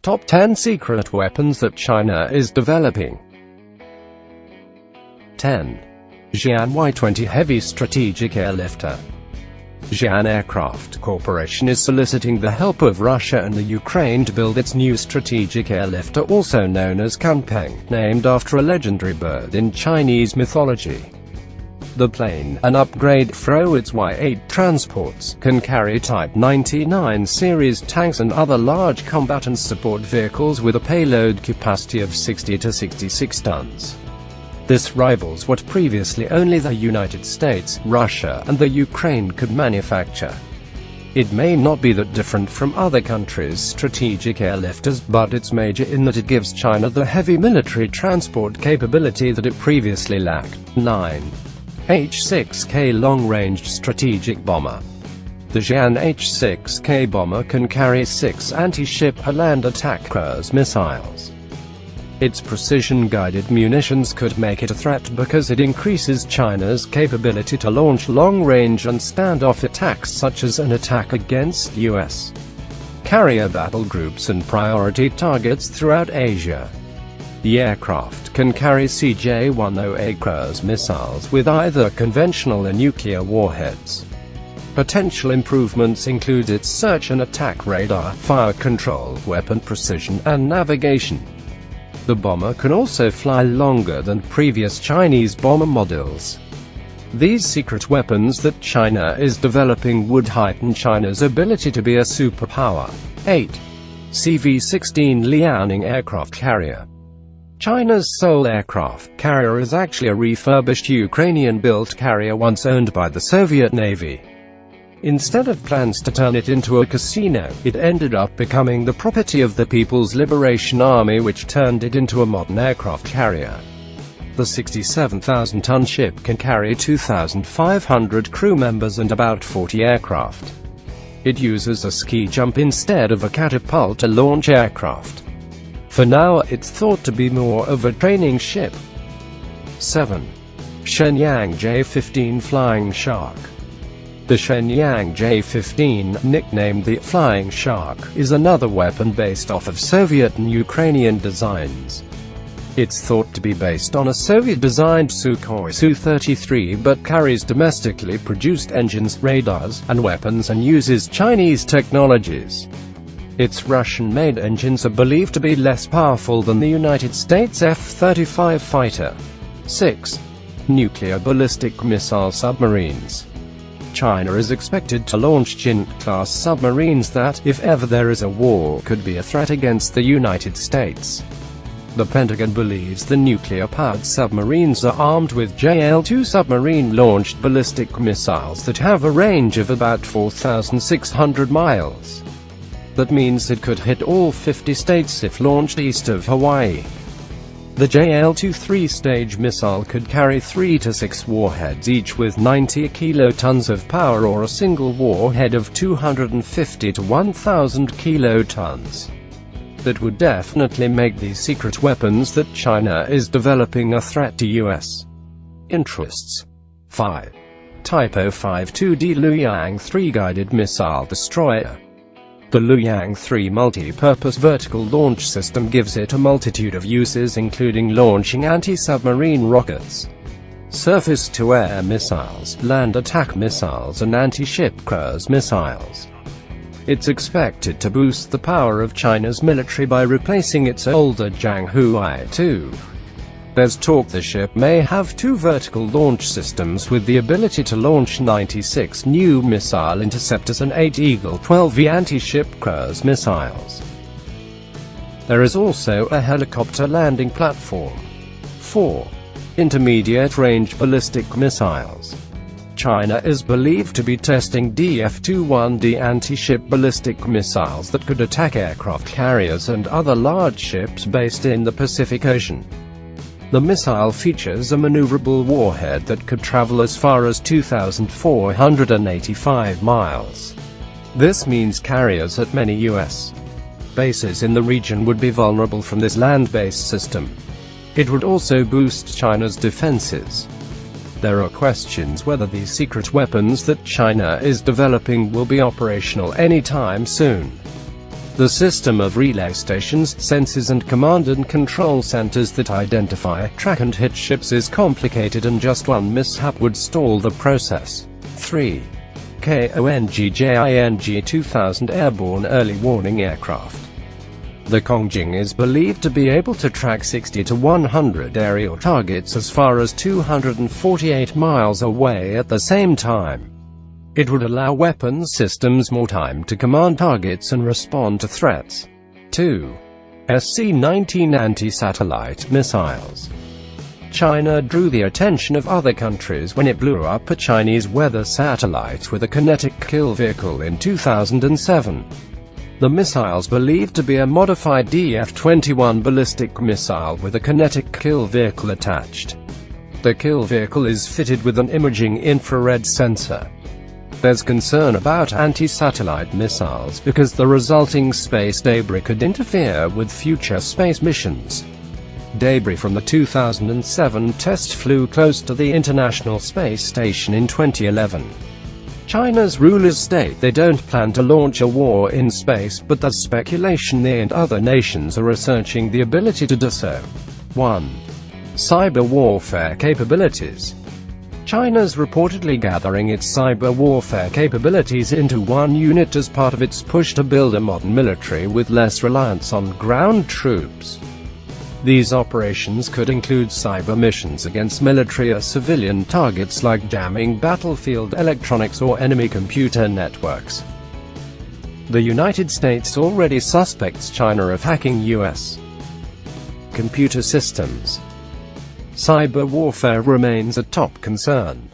Top 10 secret weapons that China is developing. 10. Xi'an Y-20 Heavy Strategic Airlifter. Xi'an Aircraft Corporation is soliciting the help of Russia and the Ukraine to build its new strategic airlifter, also known as Kunpeng, named after a legendary bird in Chinese mythology. The plane, an upgrade from its Y-8 transports, can carry Type 99 series tanks and other large combat and support vehicles with a payload capacity of 60 to 66 tons. This rivals what previously only the United States, Russia, and the Ukraine could manufacture. It may not be that different from other countries' strategic airlifters, but it's major in that it gives China the heavy military transport capability that it previously lacked. 9. H-6K Long-Range Strategic Bomber. The Xi'an H-6K bomber can carry 6 anti-ship land attack cruise missiles. Its precision-guided munitions could make it a threat because it increases China's capability to launch long-range and standoff attacks, such as an attack against U.S. carrier battle groups and priority targets throughout Asia. The aircraft can carry CJ-10A cruise missiles with either conventional or nuclear warheads. Potential improvements include its search and attack radar, fire control, weapon precision, and navigation. The bomber can also fly longer than previous Chinese bomber models. These secret weapons that China is developing would heighten China's ability to be a superpower. 8. CV-16 Liaoning Aircraft Carrier. China's sole aircraft carrier is actually a refurbished Ukrainian-built carrier once owned by the Soviet Navy. Instead of plans to turn it into a casino, it ended up becoming the property of the People's Liberation Army, which turned it into a modern aircraft carrier. The 67,000-ton ship can carry 2,500 crew members and about 40 aircraft. It uses a ski jump instead of a catapult to launch aircraft. For now, it's thought to be more of a training ship. 7. Shenyang J-15 Flying Shark. The Shenyang J-15, nicknamed the Flying Shark, is another weapon based off of Soviet and Ukrainian designs. It's thought to be based on a Soviet-designed Sukhoi Su-33 but carries domestically produced engines, radars, and weapons and uses Chinese technologies. Its Russian-made engines are believed to be less powerful than the United States F-35 fighter. 6. Nuclear ballistic missile submarines. China is expected to launch Jin-class submarines that, if ever there is a war, could be a threat against the United States. The Pentagon believes the nuclear-powered submarines are armed with JL-2 submarine-launched ballistic missiles that have a range of about 4,600 miles. That means it could hit all 50 states if launched east of Hawaii. The JL-2 three-stage missile could carry 3 to 6 warheads, each with 90 kilotons of power, or a single warhead of 250 to 1,000 kilotons. That would definitely make these secret weapons that China is developing a threat to U.S. interests. 5. Type 052D Luoyang 3 Guided Missile Destroyer. The Luoyang 3 multi-purpose vertical launch system gives it a multitude of uses, including launching anti-submarine rockets, surface-to-air missiles, land attack missiles, and anti-ship cruise missiles. It's expected to boost the power of China's military by replacing its older Jianghu I-2. There's talk the ship may have 2 vertical launch systems with the ability to launch 96 new missile interceptors and 8 Eagle 12V anti-ship cruise missiles. There is also a helicopter landing platform. 4. Intermediate-range ballistic missiles. China is believed to be testing DF-21D anti-ship ballistic missiles that could attack aircraft carriers and other large ships based in the Pacific Ocean. The missile features a maneuverable warhead that could travel as far as 2,485 miles. This means carriers at many U.S. bases in the region would be vulnerable from this land-based system. It would also boost China's defenses. There are questions whether these secret weapons that China is developing will be operational anytime soon. The system of relay stations, sensors and command and control centers that identify, track and hit ships is complicated, and just one mishap would stall the process. 3. KONGJING 2000 Airborne Early Warning Aircraft. The Kongjing is believed to be able to track 60 to 100 aerial targets as far as 248 miles away at the same time. It would allow weapons systems more time to command targets and respond to threats. 2. SC-19 anti-satellite missiles. China drew the attention of other countries when it blew up a Chinese weather satellite with a kinetic kill vehicle in 2007. The missiles believed to be a modified DF-21 ballistic missile with a kinetic kill vehicle attached. The kill vehicle is fitted with an imaging infrared sensor. There's concern about anti-satellite missiles because the resulting space debris could interfere with future space missions. Debris from the 2007 test flew close to the International Space Station in 2011. China's rulers state they don't plan to launch a war in space, but there's speculation they and other nations are researching the ability to do so. 1. Cyber warfare capabilities. China's reportedly gathering its cyber warfare capabilities into one unit as part of its push to build a modern military with less reliance on ground troops. These operations could include cyber missions against military or civilian targets like jamming battlefield electronics or enemy computer networks. The United States already suspects China of hacking U.S. computer systems. Cyber warfare remains a top concern.